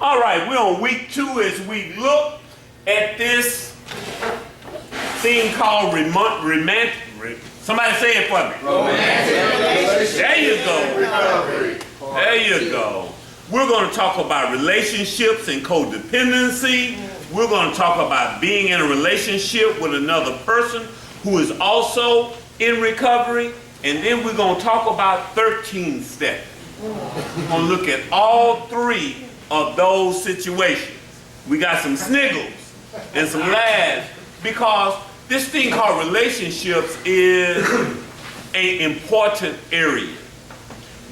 All right, we're on week 2 as we look at this thing called romantic. Somebody say it for me. Romantic. There you go. There you go. We're going to talk about relationships and codependency. We're going to talk about being in a relationship with another person who is also in recovery. And then we're going to talk about 13 steps. We're going to look at all 3 of those situations. We got some sniggles and some laughs because this thing called relationships is an important area.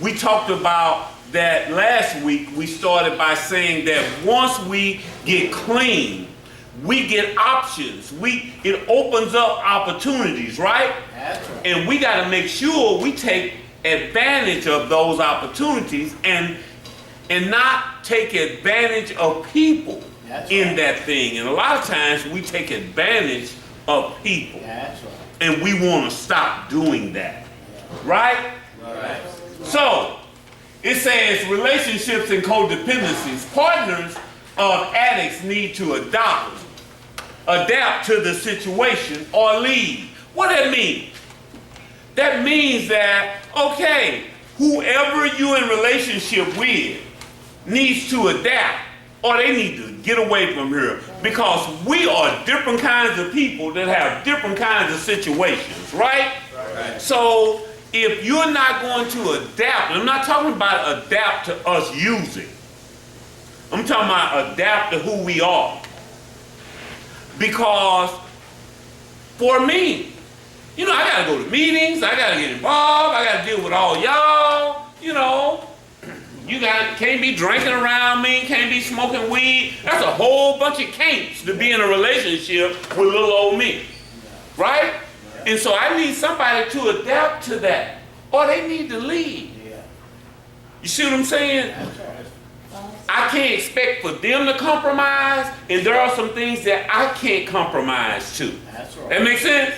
We talked about that last week. We started by saying that once we get clean, we get options. It opens up opportunities, right? That's right. And we got to make sure we take advantage of those opportunities and not take advantage of people in that thing. And a lot of times we take advantage of people. That's right. And we want to stop doing that. Right? Right. So, it says relationships and codependencies. Partners of addicts need to adapt to the situation or leave. What does that mean? That means that, okay, whoever you're in relationship with needs to adapt or they need to get away from here because we are different kinds of people that have different kinds of situations, right? Right. So if you're not going to adapt, and I'm not talking about adapt to us using, I'm talking about adapt to who we are. Because for me, you know, I got to go to meetings, I got to get involved, I got to deal with all y'all, you know. You can't be drinking around me, can't be smoking weed. That's a whole bunch of can'ts to be in a relationship with little old me, right? And so I need somebody to adapt to that, or they need to leave. You see what I'm saying? I can't expect for them to compromise, and there are some things that I can't compromise to. That makes sense?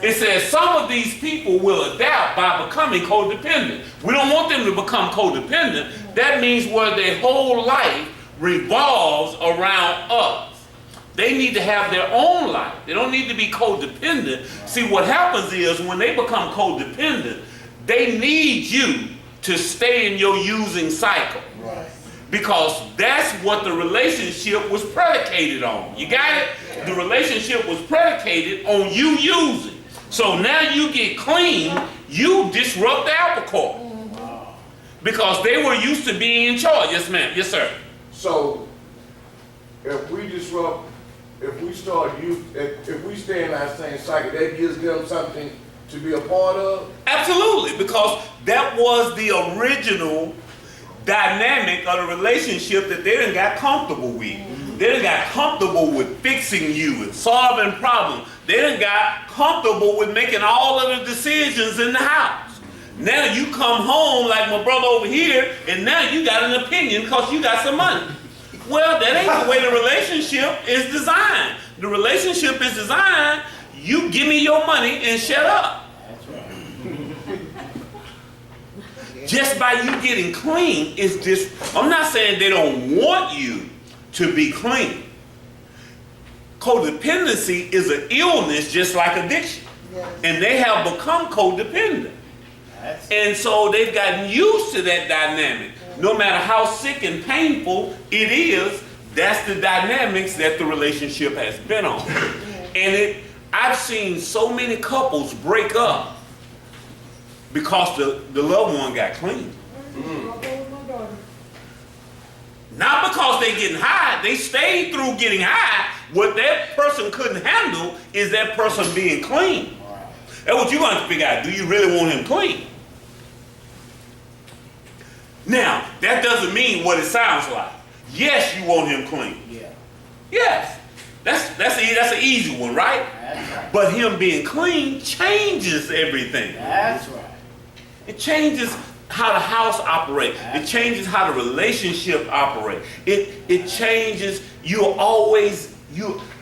It says some of these people will adapt by becoming codependent. We don't want them to become codependent. That means where their whole life revolves around us. They need to have their own life. They don't need to be codependent. See, what happens is when they become codependent, they need you to stay in your using cycle. Right. Because that's what the relationship was predicated on. You got it? Yeah. The relationship was predicated on you using. So now you get clean, you disrupt the apple cart. Wow. Because they were used to being in charge. Yes, ma'am. Yes, sir. So if we disrupt, if we stay in that same cycle, that gives them something to be a part of? Absolutely, because that was the original dynamic of the relationship that they done got comfortable with. They done got comfortable with fixing you and solving problems. They done got comfortable with making all of the decisions in the house. Now you come home like my brother over here, and now you got an opinion because you got some money. Well, that ain't the way the relationship is designed. The relationship is designed, you give me your money and shut up. Just by you getting clean is just, I'm not saying they don't want you to be clean. Codependency is an illness just like addiction. Yes. And they have become codependent. And so they've gotten used to that dynamic. No matter how sick and painful it is, that's the dynamics that the relationship has been on. And I've seen so many couples break up because the loved one got clean. Not because they getting high, they stayed through getting high. What that person couldn't handle is that person being clean. That's what you're going to have to figure out. Do you really want him clean? Now, that doesn't mean what it sounds like. Yes, you want him clean. Yeah. Yes. That's an easy one, right? That's right? But him being clean changes everything. That's right. It changes how the house operates. It changes how the relationship operates. It changes,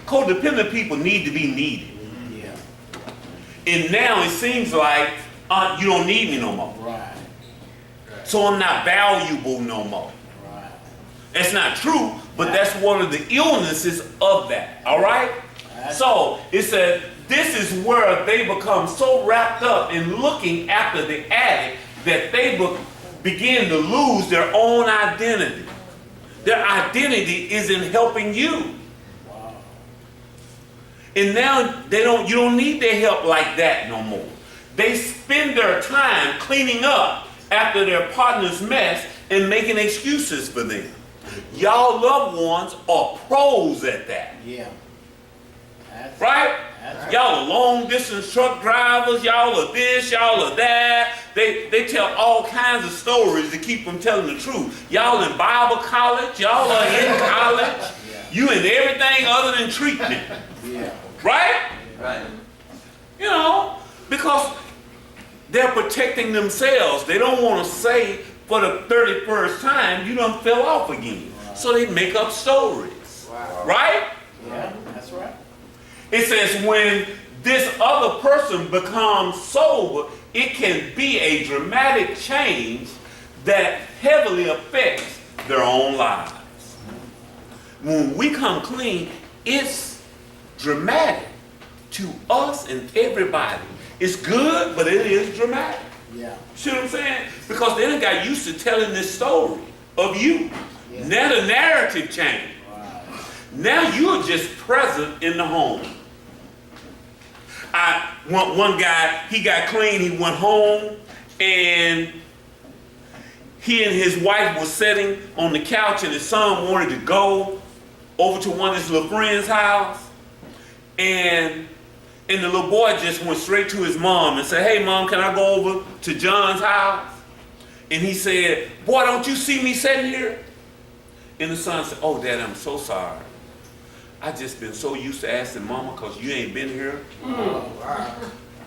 codependent people need to be needed. Yeah. And now it seems like you don't need me no more. Right. So I'm not valuable no more. Right. That's not true, but that's one of the illnesses of that, all right? So it says this is where they become so wrapped up in looking after the addict that they begin to lose their own identity. Their identity isn't helping you. And now you don't need their help like that no more. They spend their time cleaning up after their partner's mess and making excuses for them. Y'all loved ones are pros at that. Yeah. Right? Y'all are long distance truck drivers, y'all are this, y'all are that. They tell all kinds of stories to keep them telling the truth. Y'all in Bible college, y'all are in college. You in everything other than treatment. Yeah. Right? Right. You know, because they're protecting themselves. They don't want to say for the 31st time, you done fell off again. So they make up stories. Wow. Right? Yeah, that's right. It says when this other person becomes sober, it can be a dramatic change that heavily affects their own lives. When we come clean, it's dramatic to us and everybody. It's good, but it is dramatic. Yeah. See what I'm saying? Because they done got used to telling this story of you. Yeah. Now the narrative changed. Wow. Now you're just present in the home. One guy, he got clean, he went home, and he and his wife were sitting on the couch, and his son wanted to go over to one of his little friend's house, and the little boy just went straight to his mom and said, "Hey mom, can I go over to John's house?" And he said, "Boy, don't you see me sitting here?" And the son said, "Oh, Dad, I'm so sorry. I just been so used to asking mama because you ain't been here."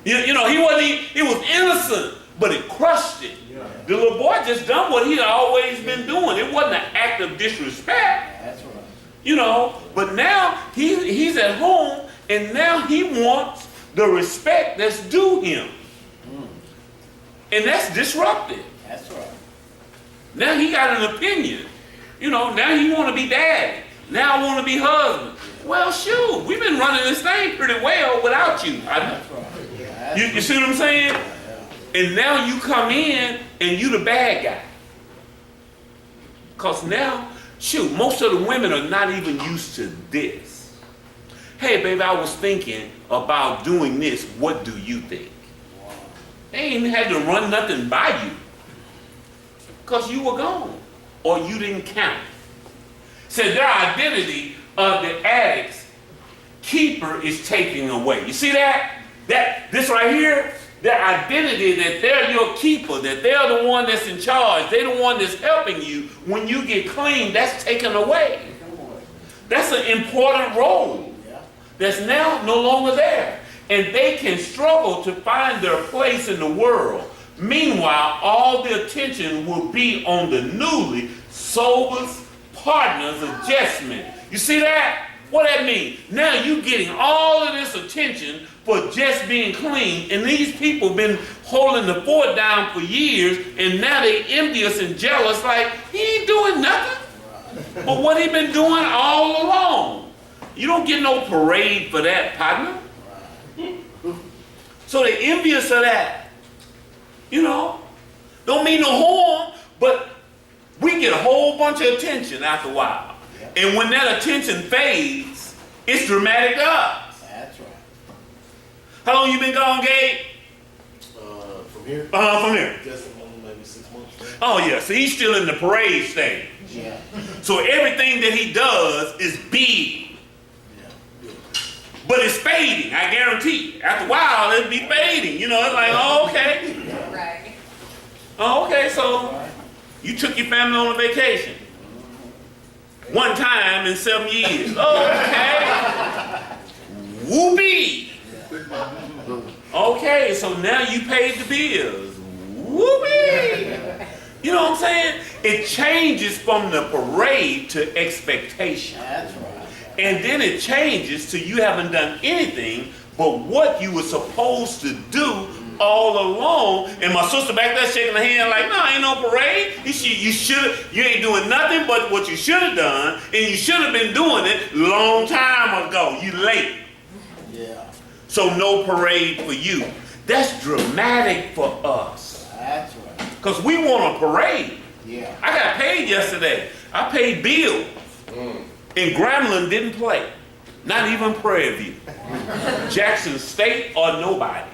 You know, he was innocent, but it crushed it. Yeah. The little boy just done what he had always been doing. It wasn't an act of disrespect, That's right. you know, but now he's at home and now he wants the respect that's due him. And that's disruptive. That's right. Now he got an opinion. You know, now he want to be daddy. Now I want to be husband. Well, shoot, we've been running this thing pretty well without you. That's right. Yeah, You see what I'm saying? And now you come in and you the bad guy. Because now, shoot, most of the women are not even used to this. Hey, baby, I was thinking about doing this. What do you think? They ain't had to run nothing by you. Because you were gone. Or you didn't count. Said their identity of the addict's keeper is taken away. You see that? This right here, their identity that they're your keeper, that they're the one that's in charge, they're the one that's helping you. When you get clean, that's taken away. That's an important role that's now no longer there. And they can struggle to find their place in the world. Meanwhile, all the attention will be on the newly sober's partner's adjustment. You see that? What that mean? Now you getting all of this attention for just being clean, and these people been holding the fort down for years, and now they envious and jealous like, he ain't doing nothing. But what he been doing all along? You don't get no parade for that, partner. So they envious of that. You know? Don't mean no harm, but we get a whole bunch of attention after a while. And when that attention fades, it's dramatic to us. That's right. How long you been gone, Gabe? From here? From here. Just maybe 6 months. Right? Oh yeah, so he's still in the parade stage. Yeah. So everything that he does is big. But it's fading, I guarantee. After a while, it'll be fading. You know, it's like, oh, okay. Right. Oh, okay, so you took your family on a vacation. One time in 7 years. Okay. Whoopee. Okay, so now you paid the bills. Whoopee. You know what I'm saying? It changes from the parade to expectation. That's right. And then it changes to you haven't done anything but what you were supposed to do all along. And my sister back there shaking her hand like, no, ain't no parade. You ain't doing nothing but what you should have done, and you should have been doing it long time ago. You late. Yeah. So no parade for you. That's dramatic for us. That's right. Because we want a parade. Yeah. I got paid yesterday. I paid bills. And Grambling didn't play. Not even Prairie View. Jackson State or nobody.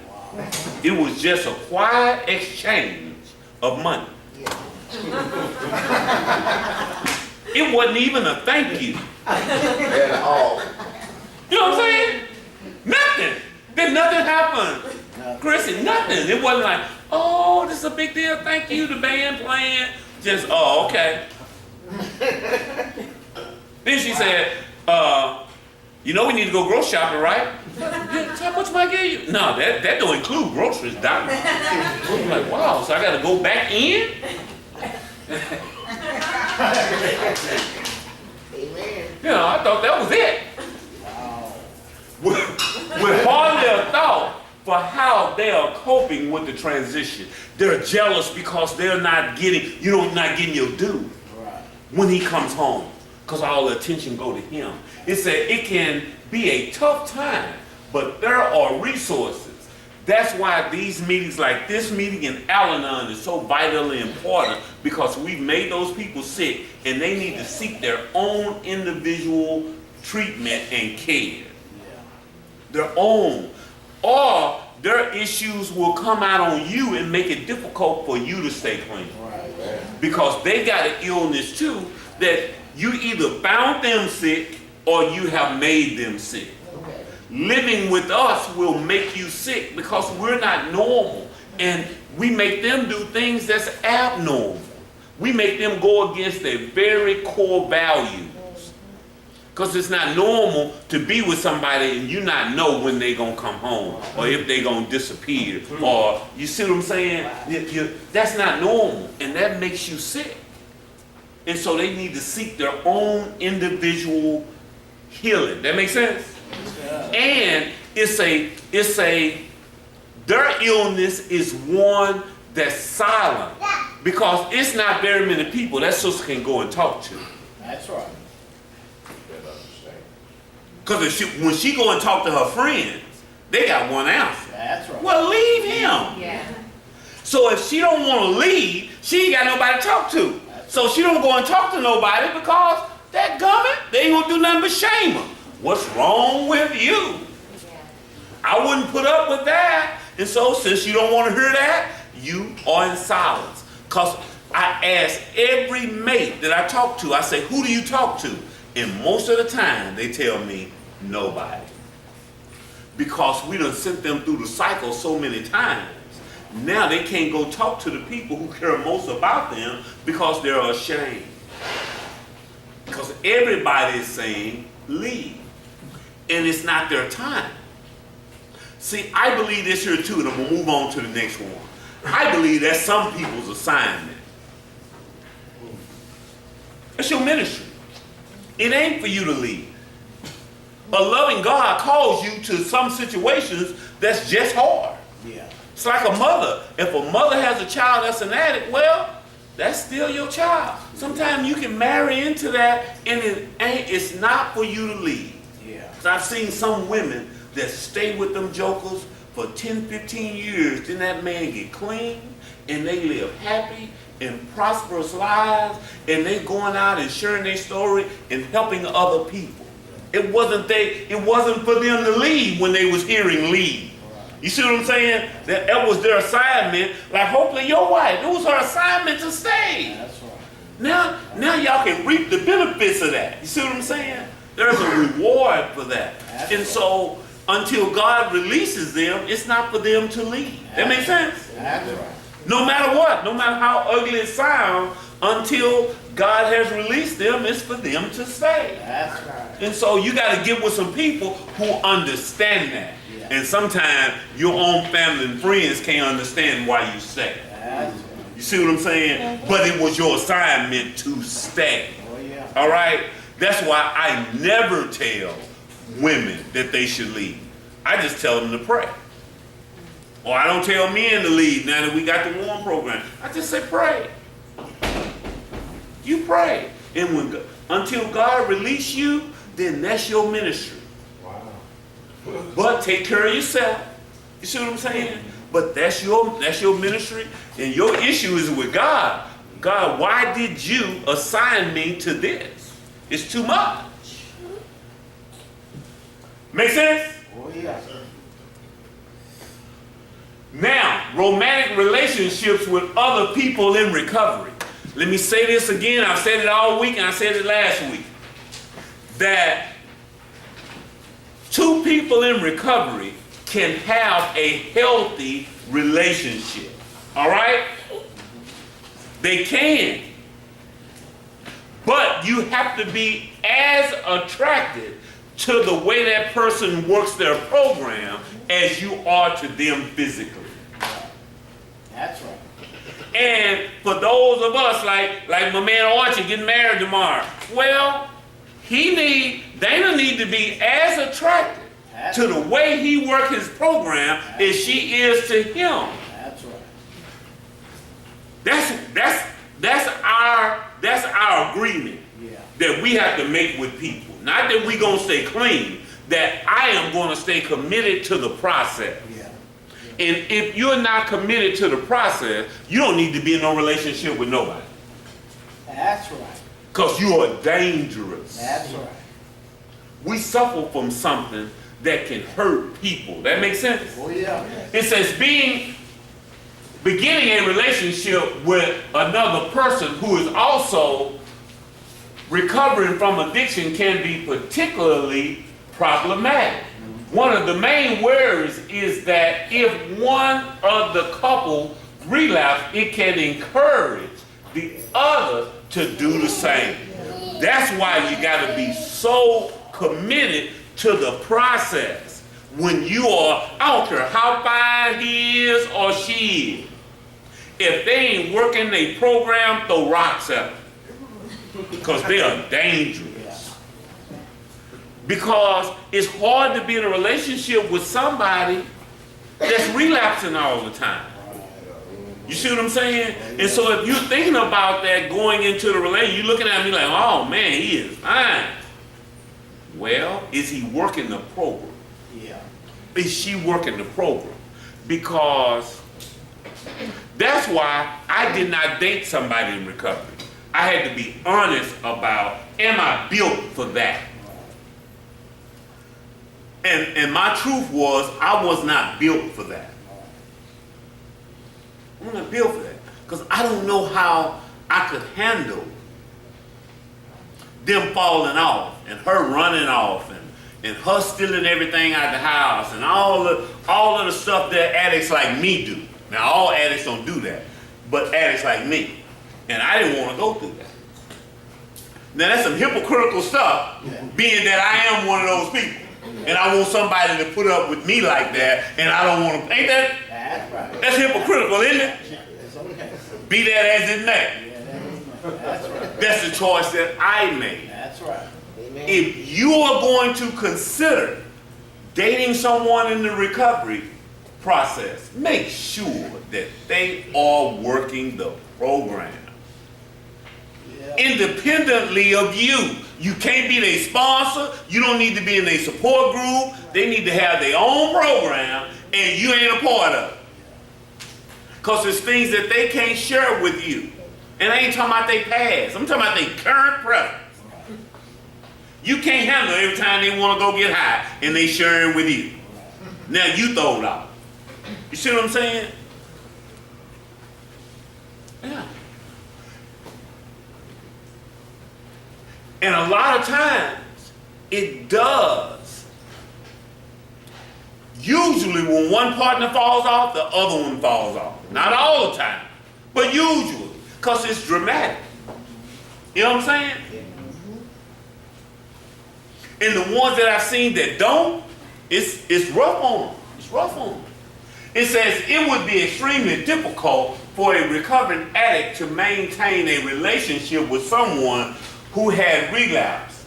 It was just a quiet exchange of money. It wasn't even a thank you. At all. You know what I'm saying? Nothing. Then nothing happened. Chrissy, nothing. It wasn't like, oh, this is a big deal. Thank you, the band playing. Just, oh, okay. Then she said, you know we need to go grocery shopping, right? Yeah, how much am I give you? No, that don't include groceries, Doc. I'm like, wow, so I got to go back in? Amen. You know, I thought that was it. Wow. With hardly a thought for how they are coping with the transition. They're jealous because they're not getting your due Right. when he comes home, because all the attention go to him. It can be a tough time, but there are resources. That's why these meetings like this meeting in Al-Anon is so vitally important, because we've made those people sick and they need to seek their own individual treatment and care. Their own. Or their issues will come out on you and make it difficult for you to stay clean. Right. Because they got an illness too that you either found them sick or you have made them sick. Okay. Living with us will make you sick because we're not normal, and we make them do things that's abnormal. We make them go against their very core values. Because it's not normal to be with somebody and you not know when they gonna come home or if they gonna disappear, or you see what I'm saying? That's not normal, and that makes you sick. And so they need to seek their own individual healing. That makes sense? And their illness is one that's silent, because it's not very many people that sister can go and talk to. That's right. Because when she go and talk to her friends, they got one answer. That's right. Well, leave him. Yeah. So if she don't want to leave, she ain't got nobody to talk to. So she don't go and talk to nobody because that gummit, they ain't gonna do nothing but shame her. What's wrong with you? I wouldn't put up with that. And so since you don't want to hear that, you are in silence. Because I ask every mate that I talk to, I say, who do you talk to? And most of the time they tell me, nobody. Because we done sent them through the cycle so many times. Now they can't go talk to the people who care most about them because they're ashamed. Because everybody is saying, leave. And it's not their time. See, I believe this here too, and I'm going to move on to the next one. I believe that's some people's assignment. It's your ministry. It ain't for you to leave. A loving God calls you to some situations that's just hard. Yeah. It's like a mother. If a mother has a child that's an addict, well, that's still your child. Sometimes you can marry into that, and it's not for you to leave. Yeah. 'Cause I've seen some women that stay with them jokers for 10, 15 years. Then that man get clean, and they live happy and prosperous lives, and they going out and sharing their story and helping other people. It wasn't for them to leave when they was hearing leave. You see what I'm saying? That was their assignment. Like hopefully your wife, it was her assignment to stay. That's right. Now y'all can reap the benefits of that. You see what I'm saying? There's a reward for that. And so until God releases them, it's not for them to leave. That makes sense? That's right. No matter what, no matter how ugly it sounds, until God has released them, it's for them to stay. That's right. And so you got to get with some people who understand that. Yeah. And sometimes your own family and friends can't understand why you stay. That's right. You see what I'm saying? But it was your assignment to stay. Oh yeah. All right? That's why I never tell women that they should leave. I just tell them to pray. Or I don't tell men to leave now that we got the warm program. I just say pray. You pray. And until God release you, then that's your ministry. But take care of yourself. You see what I'm saying? But that's your ministry, and your issue is with God. God, why did you assign me to this? It's too much. Make sense? Oh, yeah. Now, romantic relationships with other people in recovery. Let me say this again. I've said it all week and I said it last week. That two people in recovery can have a healthy relationship. All right? They can. But you have to be as attracted to the way that person works their program as you are to them physically. That's right. And for those of us like my man Archie getting married tomorrow, well, Dana need to be as attracted to the way he works his program as she is to him. That's right. That's our agreement that we have to make with people. Not that we're gonna stay clean, that I am gonna stay committed to the process. And if you're not committed to the process, you don't need to be in no relationship with nobody. That's right. Because you are dangerous. That's right. We suffer from something that can hurt people. That makes sense? Oh, yeah. It says beginning a relationship with another person who is also recovering from addiction can be particularly problematic. One of the main worries is that if one of the couple relapse, it can encourage the other to do the same. That's why you got to be so committed to the process. When you are, I don't care how fine he is or she is, if they ain't working their program, throw rocks at them. Because they are dangerous. Because it's hard to be in a relationship with somebody that's relapsing all the time. You see what I'm saying? And so if you're thinking about that going into the relationship, you're looking at me like, oh man, he is fine. Well, is he working the program? Yeah. Is she working the program? Because that's why I did not date somebody in recovery. I had to be honest about, am I built for that? And my truth was, I was not built for that. I'm not built for that. Because I don't know how I could handle them falling off and her running off and her stealing everything out of the house and all of the stuff that addicts like me do. Now, all addicts don't do that, but addicts like me. And I didn't want to go through that. Now, that's some hypocritical stuff, being that I am one of those people. And I want somebody to put up with me like that, and I don't want to. Ain't that? That's right. That's hypocritical, isn't it? It's okay. Be that as it may. That's right. That's the choice that I made. That's right. If you are going to consider dating someone in the recovery process, make sure that they are working the program. Independently of you. You can't be their sponsor. You don't need to be in their support group. They need to have their own program, and you ain't a part of it. Because there's things that they can't share with you. And I ain't talking about their past. I'm talking about their current presence. You can't handle it every time they want to go get high, and they sharing with you. Now you throw it out. You see what I'm saying? Yeah. And a lot of times, it does. Usually when one partner falls off, the other one falls off. Not all the time, but usually, because it's dramatic. You know what I'm saying? And the ones that I've seen that don't, it's rough on them. It's rough on them. It says it would be extremely difficult for a recovering addict to maintain a relationship with someone who had relapsed.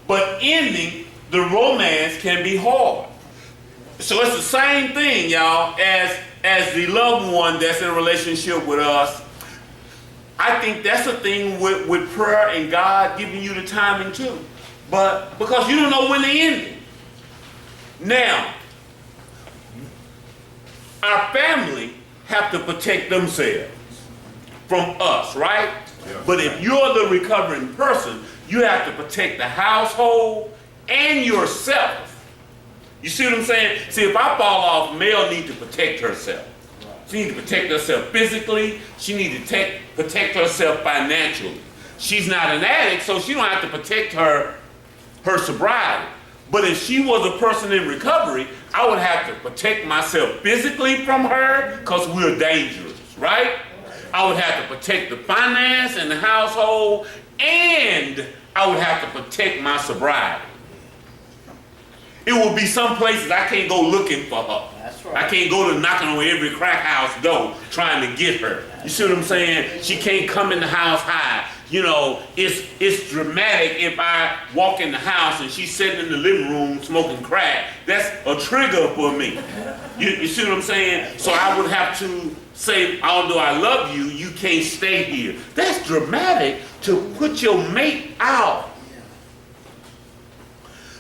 But ending the romance can be hard. So it's the same thing, y'all, as the loved one that's in a relationship with us. I think that's a thing with prayer and God giving you the timing too. But because you don't know when they end it. Now, our family have to protect themselves from us, right? Yeah. But if you're the recovering person, you have to protect the household and yourself. You see what I'm saying? See, if I fall off, Mel needs to protect herself. She needs to protect herself physically. She needs to protect herself financially. She's not an addict, so she don't have to protect her sobriety. But if she was a person in recovery, I would have to protect myself physically from her because we're dangerous, right? I would have to protect the finance and the household, and I would have to protect my sobriety. It will be some places I can't go looking for her. That's right. I can't go to knocking on every crack house door trying to get her. You see what I'm saying? She can't come in the house high. You know, it's dramatic if I walk in the house and she's sitting in the living room smoking crack. That's a trigger for me. You see what I'm saying? So I would have to say, although I love you, you can't stay here. That's dramatic to put your mate out.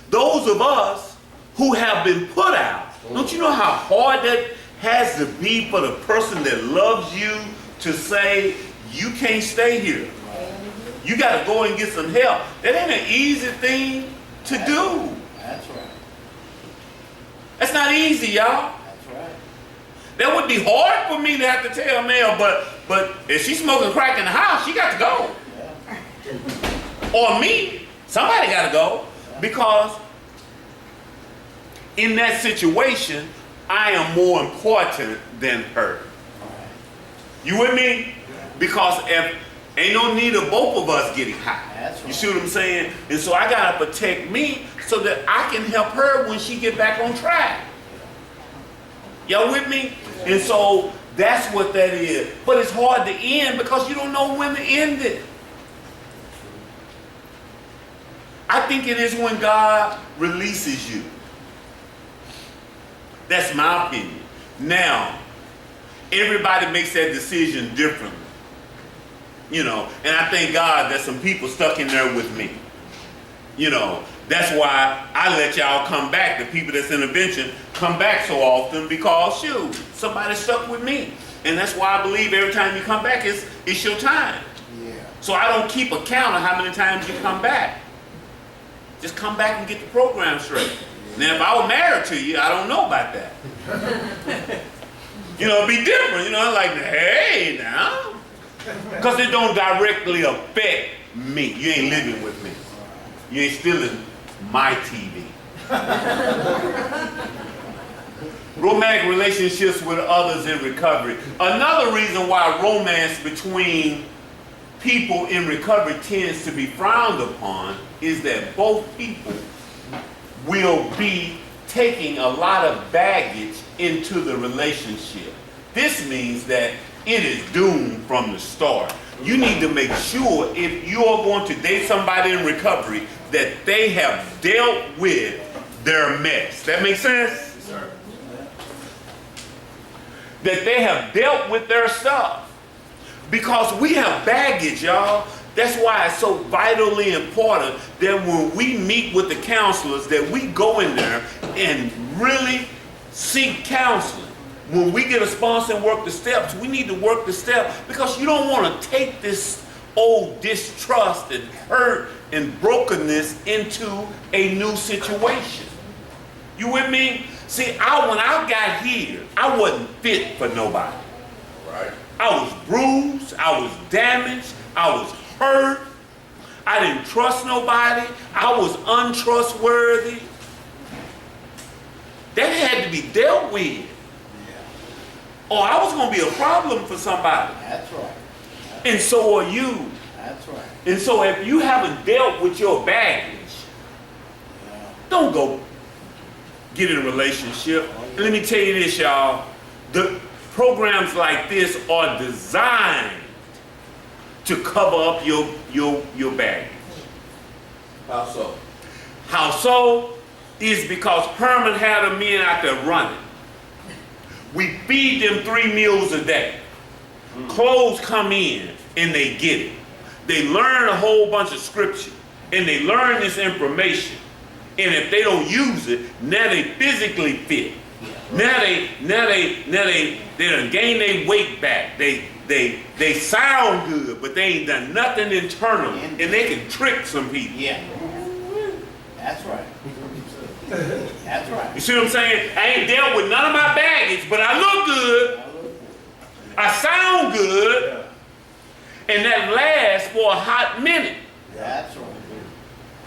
Those of us who have been put out, don't you know how hard that has to be for the person that loves you to say, you can't stay here. You got to go and get some help. That ain't an easy thing to do. That's right. That's not easy, y'all. That's right. That would be hard for me to have to tell Mel, but if she's smoking crack in the house, she got to go. Yeah. Or me, somebody got to go. Because in that situation, I am more important than her. You with me? Because if ain't no need of both of us getting high. That's right. You see what I'm saying? And so I gotta protect me so that I can help her when she get back on track. Y'all with me? And so that's what that is. But it's hard to end because you don't know when to end it. I think it is when God releases you. That's my opinion. Now, everybody makes that decision differently. You know, and I thank God that some people stuck in there with me. You know, that's why I let y'all come back. The people that's intervention come back so often because, shoot, somebody stuck with me. And that's why I believe every time you come back, it's your time. Yeah. So I don't keep a count of how many times you come back. Just come back and get the program straight. Now, if I were married to you, I don't know about that. You know, it'd be different. You know, like, hey, now. Because it don't directly affect me. You ain't living with me. You ain't stealing my TV. Romantic relationships with others in recovery. Another reason why romance between people in recovery tends to be frowned upon is that both people will be taking a lot of baggage into the relationship. This means that it is doomed from the start. You need to make sure if you're going to date somebody in recovery that they have dealt with their mess. That makes sense? Yes, sir. That they have dealt with their stuff. Because we have baggage, y'all. That's why it's so vitally important that when we meet with the counselors, that we go in there and really seek counseling. When we get a sponsor and work the steps, we need to work the steps because you don't want to take this old distrust and hurt and brokenness into a new situation. You with me? See, when I got here, I wasn't fit for nobody. Right. I was bruised, I was damaged, I was hurt, I didn't trust nobody, I was untrustworthy. That had to be dealt with. Or I was going to be a problem for somebody. That's right. And so are you. That's right. And so if you haven't dealt with your baggage, Yeah. don't go get in a relationship. And let me tell you this, y'all. The programs like this are designed to cover up your baggage. How so? How so? is because Herman had them men out there running. We feed them 3 meals a day. Clothes come in and they get it. They learn a whole bunch of scripture and they learn this information. And if they don't use it, now they physically fit. Now they done gain their weight back. They sound good, but they ain't done nothing internally, and they can trick some people. Yeah. That's right. That's right. You see what I'm saying? I ain't dealt with none of my baggage, but I look good. I sound good, and that lasts for a hot minute. That's right.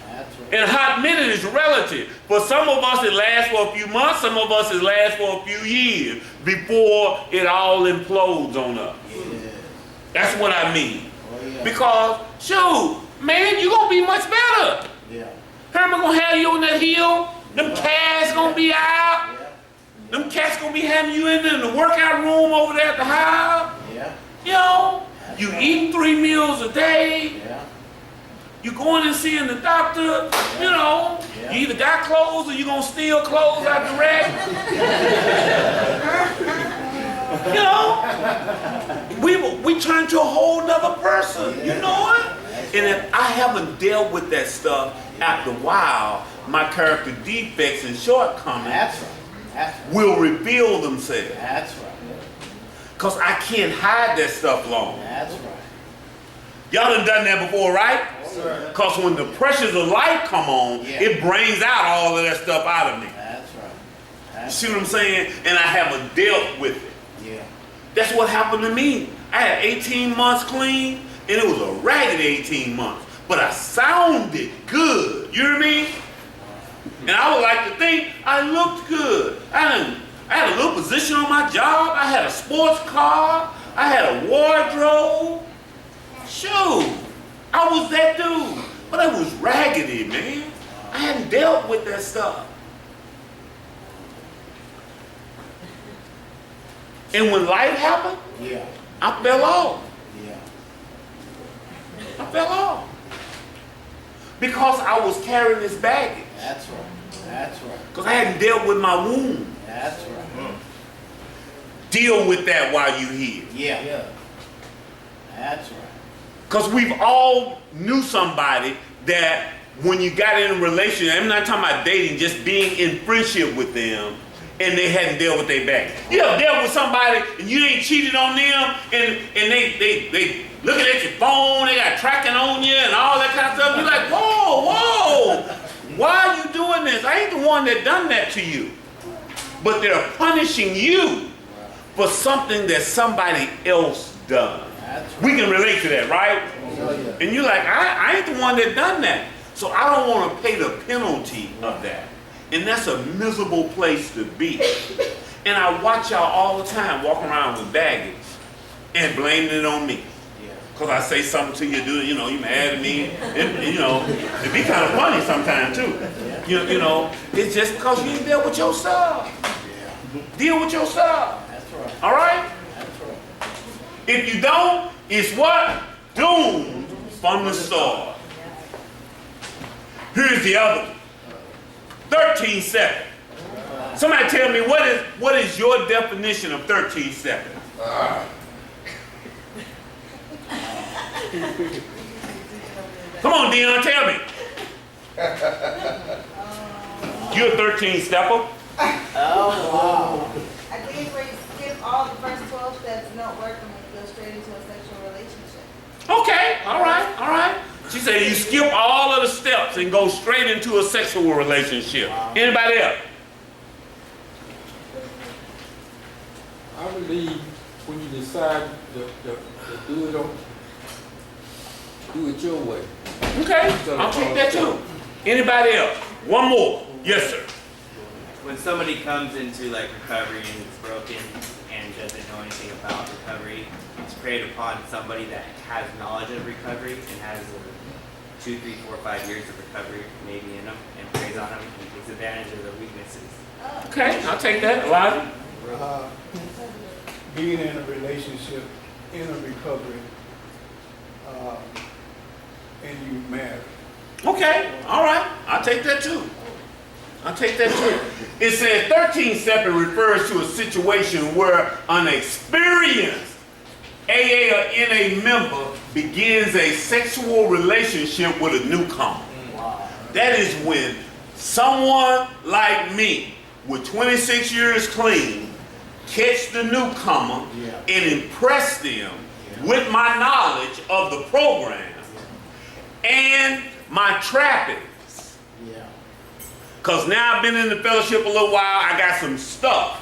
That's right. And a hot minute is relative. For some of us, it lasts for a few months. Some of us, it lasts for a few years before it all implodes on us. Yeah. That's what I mean. Oh, yeah. Because, shoot, man, you're going to be much better. Yeah. Herman going to have you on that hill. Them cats going to be out. Yeah. Them cats going to be having you in the workout room over there at the house. Yeah. You know, you eating 3 meals a day. Yeah. You going and seeing the doctor, you know, Yeah. you either got clothes or you gonna steal clothes out the rack. You know, we turn to a whole nother person, you know it? And if I haven't dealt with that stuff after a while, my character defects and shortcomings That's right. That's right. will reveal themselves. That's right. Because I can't hide that stuff long. That's right. Y'all done that before, right? Sir. Because when the pressures of life come on, Yeah. it brings out all of that stuff out of me. That's right. You That's see what I'm saying? And I haven't dealt with it. yeah. That's what happened to me. I had 18 months clean, and it was a ragged 18 months. But I sounded good. You know what I mean? And I would like to think I looked good. I had a little position on my job. I had a sports car. I had a wardrobe. Shoot, I was that dude. But I was raggedy, man. I hadn't dealt with that stuff. And when life happened, Yeah. I fell off. Yeah. I fell off. Because I was carrying this baggage. That's right. That's right. Because I hadn't dealt with my wound. That's right. Deal with that while you're here. Yeah. Yeah. That's right. Because we've all knew somebody that when you got in a relationship, I'm not talking about dating, just being in friendship with them, and they hadn't dealt with their baggage. You ever dealt with somebody and you ain't cheated on them, and they looking at your phone, they got tracking on you and all that kind of stuff. You're like, whoa, why are you doing this? I ain't the one that done that to you. But they're punishing you for something that somebody else done. That's right. We can relate to that, right? And you're like, I ain't the one that done that. So I don't want to pay the penalty of that. And that's a miserable place to be. And I watch y'all all the time walking around with baggage and blaming it on me. Yeah. Because I say something to you, you know, you mad at me. And, you know, it be kind of funny sometimes too. You know, it's just because you ain't dealt with your stuff. Yeah. Deal with your stuff. That's right. All right? That's right. If you don't, it's what? Doomed from the start. Here's the other one. 13 seconds. Somebody tell me what is your definition of 13 seconds? Come on, Dion, tell me. You're a 13 stepper? Oh, wow. I think where you skip all the first 12 steps and don't work them and you go straight into a sexual relationship. Okay, all right. She said you skip all of the steps and go straight into a sexual relationship. Anybody else? I believe when you decide to do it your way. Okay, I'll take that too. Anybody else? One more. Yes, sir. When somebody comes into like recovery and is broken and doesn't know anything about recovery, it's preyed upon somebody that has knowledge of recovery and has 2, 3, 4, 5 years of recovery maybe in them, and preys on them and takes advantage of their weaknesses. Okay, I'll take that. Elijah? Being in a relationship, in a recovery, and you marry. Okay, all right. I'll take that too. I'll take that too. It says 13 step, it refers to a situation where an experienced AA or NA member begins a sexual relationship with a newcomer. Wow. That is when someone like me, with 26 years clean, catch the newcomer Yeah. and impress them Yeah. with my knowledge of the program and my trappings. Yeah. Because now I've been in the fellowship a little while, I got some stuff.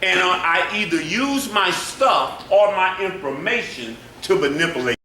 Yeah. And I either use my stuff or my information to manipulate